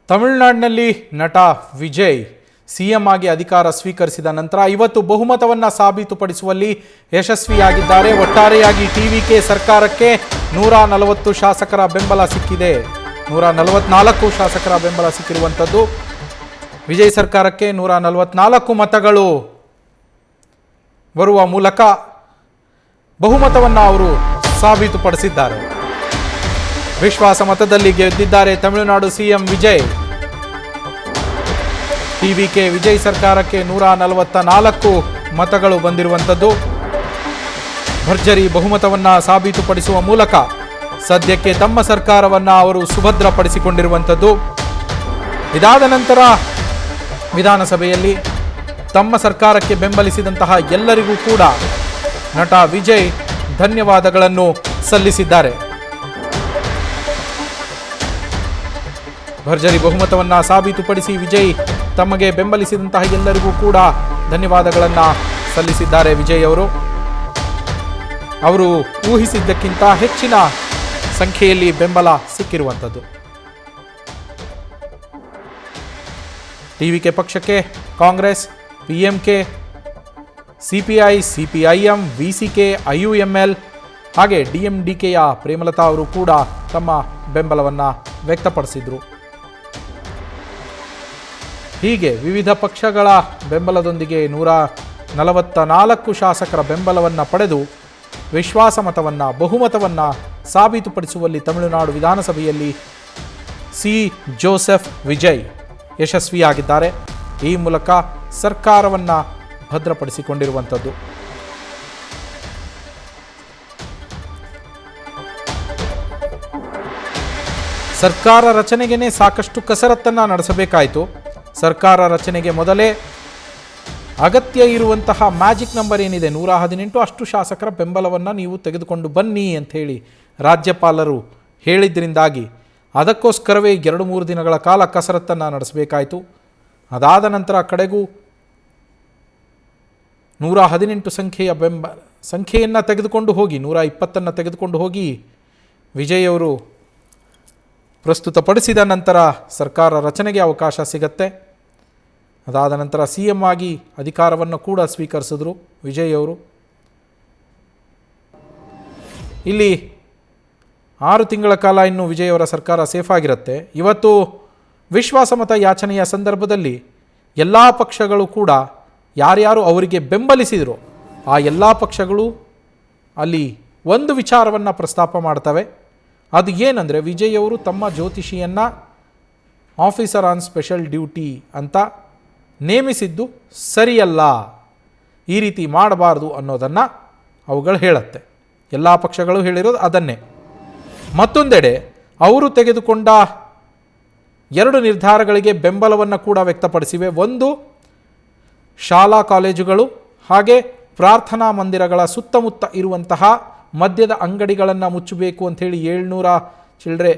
ತಮಿಳುನಾಡಿನಲ್ಲಿ ನಟ ವಿಜಯ್ ಸಿಎಂ ಆಗಿ ಅಧಿಕಾರ ಸ್ವೀಕರಿಸಿದ ನಂತರ ಇವತ್ತು ಬಹುಮತವನ್ನು ಸಾಬೀತುಪಡಿಸುವಲ್ಲಿ ಯಶಸ್ವಿಯಾಗಿದ್ದಾರೆ. ಒಟ್ಟಾರೆಯಾಗಿ ಟಿವಿಕೆ ಸರ್ಕಾರಕ್ಕೆ 140 ಶಾಸಕರ ಬೆಂಬಲ ಸಿಕ್ಕಿದೆ. 144 ಶಾಸಕರ ಬೆಂಬಲ ಸಿಕ್ಕಿರುವಂಥದ್ದು. ವಿಜಯ್ ಸರ್ಕಾರಕ್ಕೆ 144 ಮತಗಳು ಬರುವ ಮೂಲಕ ಬಹುಮತವನ್ನು ಅವರು ಸಾಬೀತುಪಡಿಸಿದ್ದಾರೆ. ವಿಶ್ವಾಸ ಮತದಲ್ಲಿ ಗೆದ್ದಿದ್ದಾರೆ ತಮಿಳುನಾಡು ಸಿಎಂ ವಿಜಯ್. ಟಿವಿಕೆ ವಿಜಯ್ ಸರ್ಕಾರಕ್ಕೆ 144 ಮತಗಳು ಬಂದಿರುವಂಥದ್ದು. ಭರ್ಜರಿ ಬಹುಮತವನ್ನು ಸಾಬೀತುಪಡಿಸುವ ಮೂಲಕ ಸದ್ಯಕ್ಕೆ ತಮ್ಮ ಸರ್ಕಾರವನ್ನು ಅವರು ಸುಭದ್ರಪಡಿಸಿಕೊಂಡಿರುವಂಥದ್ದು. ಇದಾದ ನಂತರ ವಿಧಾನಸಭೆಯಲ್ಲಿ ತಮ್ಮ ಸರ್ಕಾರಕ್ಕೆ ಬೆಂಬಲಿಸಿದಂತಹ ಎಲ್ಲರಿಗೂ ಕೂಡ ನಟ ವಿಜಯ್ ಧನ್ಯವಾದಗಳನ್ನು ಸಲ್ಲಿಸಿದ್ದಾರೆ. ಭರ್ಜರಿ ಬಹುಮತವನ್ನು ಸಾಬೀತುಪಡಿಸಿ ವಿಜಯ್ ತಮಗೆ ಬೆಂಬಲಿಸಿದಂತಹ ಎಲ್ಲರಿಗೂ ಕೂಡ ಧನ್ಯವಾದಗಳನ್ನು ಸಲ್ಲಿಸಿದ್ದಾರೆ. ವಿಜಯ್ ಅವರು ಊಹಿಸಿದ್ದಕ್ಕಿಂತ ಹೆಚ್ಚಿನ ಸಂಖ್ಯೆಯಲ್ಲಿ ಬೆಂಬಲ ಸಿಕ್ಕಿರುವಂಥದ್ದು. ಟಿವಿಕೆ ಪಕ್ಷಕ್ಕೆ Congress, PMK, CPI, CPIM, VCK, IUML ಹಾಗೆ ಡಿಎಂಡಿಕೆಯ ಪ್ರೇಮಲತಾ ಅವರು ಕೂಡ ತಮ್ಮ ಬೆಂಬಲವನ್ನು ವ್ಯಕ್ತಪಡಿಸಿದರು. ಹೀಗೆ ವಿವಿಧ ಪಕ್ಷಗಳ ಬೆಂಬಲದೊಂದಿಗೆ 144 ಶಾಸಕರ ಬೆಂಬಲವನ್ನು ಪಡೆದು ವಿಶ್ವಾಸ ಮತವನ್ನು ಬಹುಮತವನ್ನು ಸಾಬೀತುಪಡಿಸುವಲ್ಲಿ ತಮಿಳುನಾಡು ವಿಧಾನಸಭೆಯಲ್ಲಿ ಸಿ ಜೋಸೆಫ್ ವಿಜಯ್ ಯಶಸ್ವಿಯಾಗಿದ್ದಾರೆ. ಈ ಮೂಲಕ ಸರ್ಕಾರವನ್ನು ಭದ್ರಪಡಿಸಿಕೊಂಡಿರುವಂಥದ್ದು. ಸರ್ಕಾರ ರಚನೆಗೆ ಸಾಕಷ್ಟು ಕಸರತ್ತನ್ನು ನಡೆಸಬೇಕಾಯಿತು. ಸರ್ಕಾರ ರಚನೆಗೆ ಮೊದಲೇ ಅಗತ್ಯ ಇರುವಂತಹ ಮ್ಯಾಜಿಕ್ ನಂಬರ್ ಏನಿದೆ 118, ಅಷ್ಟು ಶಾಸಕರ ಬೆಂಬಲವನ್ನು ನೀವು ತೆಗೆದುಕೊಂಡು ಬನ್ನಿ ಅಂಥೇಳಿ ರಾಜ್ಯಪಾಲರು ಹೇಳಿದ್ದರಿಂದಾಗಿ ಅದಕ್ಕೋಸ್ಕರವೇ 2-3 ದಿನಗಳ ಕಾಲ ಕಸರತ್ತನ್ನು ನಡೆಸಬೇಕಾಯಿತು. ಅದಾದ ನಂತರ ಕಡೆಗೂ 118 ಸಂಖ್ಯೆಯನ್ನು ತೆಗೆದುಕೊಂಡು ಹೋಗಿ 120 ತೆಗೆದುಕೊಂಡು ಹೋಗಿ ವಿಜಯ್ ಅವರು ಪ್ರಸ್ತುತಪಡಿಸಿದ ನಂತರ ಸರ್ಕಾರ ರಚನೆಗೆ ಅವಕಾಶ ಸಿಗತ್ತೆ. ಅದಾದ ನಂತರ ಸಿ ಎಂ ಆಗಿ ಅಧಿಕಾರವನ್ನು ಕೂಡ ಸ್ವೀಕರಿಸಿದ್ರು ವಿಜಯ್ ಅವರು. ಇಲ್ಲಿ 6 ತಿಂಗಳ ಕಾಲ ಇನ್ನು ವಿಜಯ್ ಅವರ ಸರ್ಕಾರ ಸೇಫ್ ಆಗಿರುತ್ತೆ. ಇವತ್ತು ವಿಶ್ವಾಸಮತ ಯಾಚನೆಯ ಸಂದರ್ಭದಲ್ಲಿ ಎಲ್ಲ ಪಕ್ಷಗಳು ಕೂಡ ಯಾರ್ಯಾರು ಅವರಿಗೆ ಬೆಂಬಲಿಸಿದರು ಆ ಎಲ್ಲ ಪಕ್ಷಗಳು ಅಲ್ಲಿ ಒಂದು ವಿಚಾರವನ್ನು ಪ್ರಸ್ತಾಪ ಮಾಡ್ತವೆ. ಅದು ಏನಂದರೆ ವಿಜಯ್ ಅವರು ತಮ್ಮ ಜ್ಯೋತಿಷಿಯನ್ನು ಆಫೀಸರ್ ಆನ್ ಸ್ಪೆಷಲ್ ಡ್ಯೂಟಿ ಅಂತ ನೇಮಿಸಿದ್ದು ಸರಿಯಲ್ಲ, ಈ ರೀತಿ ಮಾಡಬಾರ್ದು ಅನ್ನೋದನ್ನು ಅವುಗಳು ಹೇಳುತ್ತೆ. ಎಲ್ಲ ಪಕ್ಷಗಳು ಹೇಳಿರೋದು ಅದನ್ನೇ. ಮತ್ತೊಂದೆಡೆ ಅವರು ತೆಗೆದುಕೊಂಡ 2 ನಿರ್ಧಾರಗಳಿಗೆ ಬೆಂಬಲವನ್ನು ಕೂಡ ವ್ಯಕ್ತಪಡಿಸಿವೆ. ಒಂದು, ಶಾಲಾ ಕಾಲೇಜುಗಳು ಹಾಗೆ ಪ್ರಾರ್ಥನಾ ಮಂದಿರಗಳ ಸುತ್ತಮುತ್ತ ಇರುವಂತಹ ಮದ್ಯದ ಅಂಗಡಿಗಳನ್ನು ಮುಚ್ಚಬೇಕು ಅಂಥೇಳಿ 700 ಚಿಲ್ಲರೆ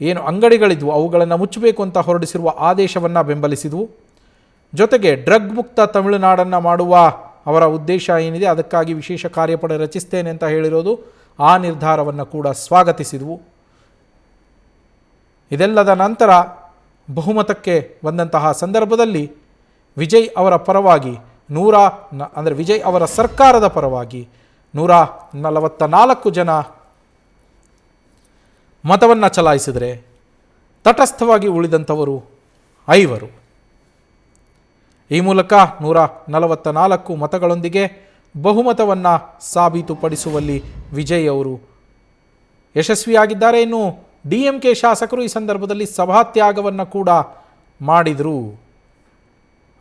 ಏನು ಅಂಗಡಿಗಳಿದ್ವು ಅವುಗಳನ್ನು ಮುಚ್ಚಬೇಕು ಅಂತ ಹೊರಡಿಸಿರುವ ಆದೇಶವನ್ನು ಬೆಂಬಲಿಸಿದವು. ಜೊತೆಗೆ ಡ್ರಗ್ ಮುಕ್ತ ತಮಿಳುನಾಡನ್ನು ಮಾಡುವ ಅವರ ಉದ್ದೇಶ ಏನಿದೆ ಅದಕ್ಕಾಗಿ ವಿಶೇಷ ಕಾರ್ಯಪಡೆ ರಚಿಸ್ತೇನೆ ಅಂತ ಹೇಳಿರೋದು ಆ ನಿರ್ಧಾರವನ್ನು ಕೂಡ ಸ್ವಾಗತಿಸಿದವು. ಇದೆಲ್ಲದ ನಂತರ ಬಹುಮತಕ್ಕೆ ಬಂದಂತಹ ಸಂದರ್ಭದಲ್ಲಿ ವಿಜಯ್ ಅವರ ಪರವಾಗಿ ವಿಜಯ್ ಅವರ ಸರ್ಕಾರದ ಪರವಾಗಿ 144 ಜನ ಮತವನ್ನು ಚಲಾಯಿಸಿದರೆ ತಟಸ್ಥವಾಗಿ ಉಳಿದಂಥವರು 5. ಈ ಮೂಲಕ 144 ಮತಗಳೊಂದಿಗೆ ಬಹುಮತವನ್ನು ಸಾಬೀತುಪಡಿಸುವಲ್ಲಿ ವಿಜಯ್ ಅವರು ಯಶಸ್ವಿಯಾಗಿದ್ದಾರೆ. ಇನ್ನು ಡಿಎಂಕೆ ಶಾಸಕರು ಈ ಸಂದರ್ಭದಲ್ಲಿ ಸಭಾತ್ಯಾಗವನ್ನು ಕೂಡ ಮಾಡಿದರು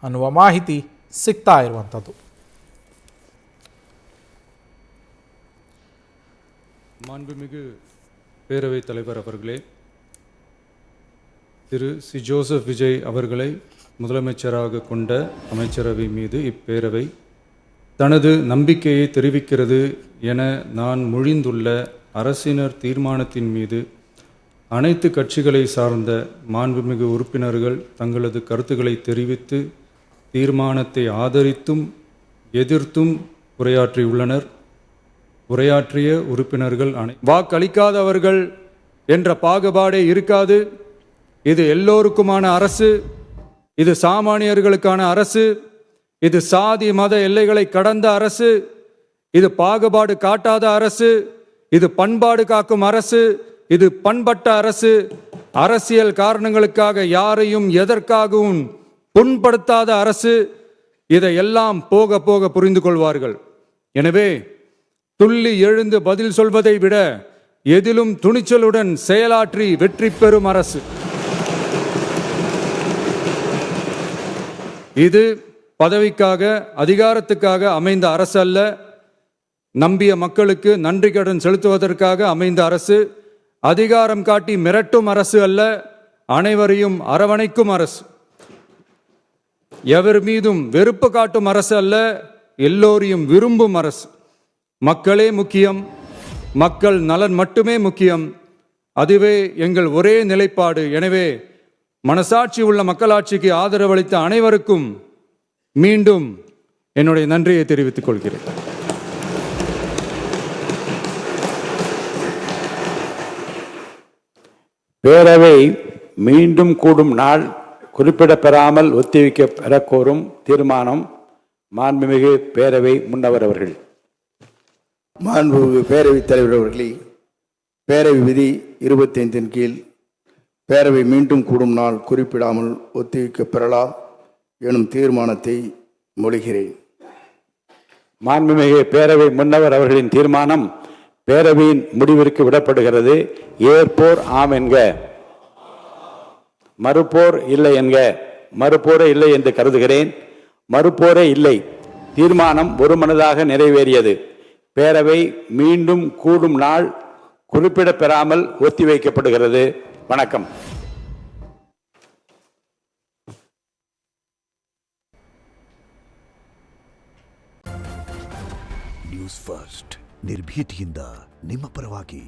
ಅನ್ನುವ ಮಾಹಿತಿ ಸಿಗ್ತಾ ಇರುವಂಥದ್ದು. மாண்புமிகு பேரவைத் தலைவர் அவர்களே, திரு சி ஜோசப் விஜய் அவர்களை முதலமைச்சராக கொண்ட அமைச்சரவை மீது இப்பேரவை தனது நம்பிக்கையை தெரிவிக்கிறது என நான் மொழிந்துள்ள அரசினர் தீர்மானத்தின் மீது அனைத்து கட்சிகளை சார்ந்த மாண்புமிகு உறுப்பினர்கள் தங்களது கருத்துக்களை தெரிவித்து தீர்மானத்தை ஆதரித்தும் எதிர்த்தும் உரையாற்றியுள்ளனர். உரையாற்றிய உறுப்பினர்கள் வாக்களிக்காதவர்கள் என்ற பாகுபாடே இருக்காது. இது எல்லோருக்குமான அரசு, இது சாமானியர்களுக்கான அரசு, இது சாதி மத எல்லைகளை கடந்த அரசு, இது பாகுபாடு காட்டாத அரசு, இது பண்பாடு காக்கும் அரசு, இது பண்பட்ட அரசு, அரசியல் காரணங்களுக்காக யாரையும் எதற்காகவும் புண்படுத்தாத அரசு. இதையெல்லாம் போக போக புரிந்து கொள்வார்கள். எனவே துள்ளி எழுந்து பதில் சொல்வதை விட எதிலும் துணிச்சலுடன் செயலாற்றி வெற்றி பெறும் அரசு இது. பதவிக்காக அதிகாரத்துக்காக அமைந்த அரசு அல்ல, நம்பிய மக்களுக்கு நன்றி கடன் செலுத்துவதற்காக அமைந்த அரசு. அதிகாரம் காட்டி மிரட்டும் அரசு அல்ல, அனைவரையும் அரவணைக்கும் அரசு. எவர் மீதும் வெறுப்பு காட்டும் அரசு அல்ல, எல்லோரையும் விரும்பும் அரசு. மக்களே முக்கியம், மக்கள் நலன் மட்டுமே முக்கியம், அதுவே எங்கள் ஒரே நிலைப்பாடு. எனவே மனசாட்சி உள்ள மக்களாட்சிக்கு ஆதரவளித்த அனைவருக்கும் மீண்டும் என்னுடைய நன்றியை தெரிவித்துக் கொள்கிறேன். பேரவை மீண்டும் கூடும் நாள் குறிப்பிடப்பெறாமல் ஒத்திவைக்க பெறக்கோரும் தீர்மானம். மாண்புமிகு பேரவை முன்னவர் அவர்கள். மாண்புமிகு பேரவைத் தலைவர் அவர்களே, பேரவை விதி 25 கீழ் பேரவை மீண்டும் கூடும் நாள் குறிப்பிடாமல் ஒத்திவைக்க பெறலா எனும் தீர்மானத்தை மொழிகிறேன். மாண்புமிகு பேரவை முன்னவர் அவர்களின் தீர்மானம் பேரவையின் முடிவிற்கு விடப்படுகிறது. ஏற்போர் ஆம் என்க, மறுப்போர் இல்லை என்க. மறுப்போரே இல்லை என்று கருதுகிறேன். மறுப்போரே இல்லை. தீர்மானம் ஒருமனதாக நிறைவேறியது. பேரவை மீண்டும் கூடும் நாள் குறிப்பிடப்பெறாமல் ஒத்திவைக்கப்படுகிறது. வணக்கம். ನ್ಯೂಸ್ ಫಸ್ಟ್ ನಿರ್ಭೀತಿಯಿಂದ ನಿಮ್ಮ ಪರವಾಗಿ.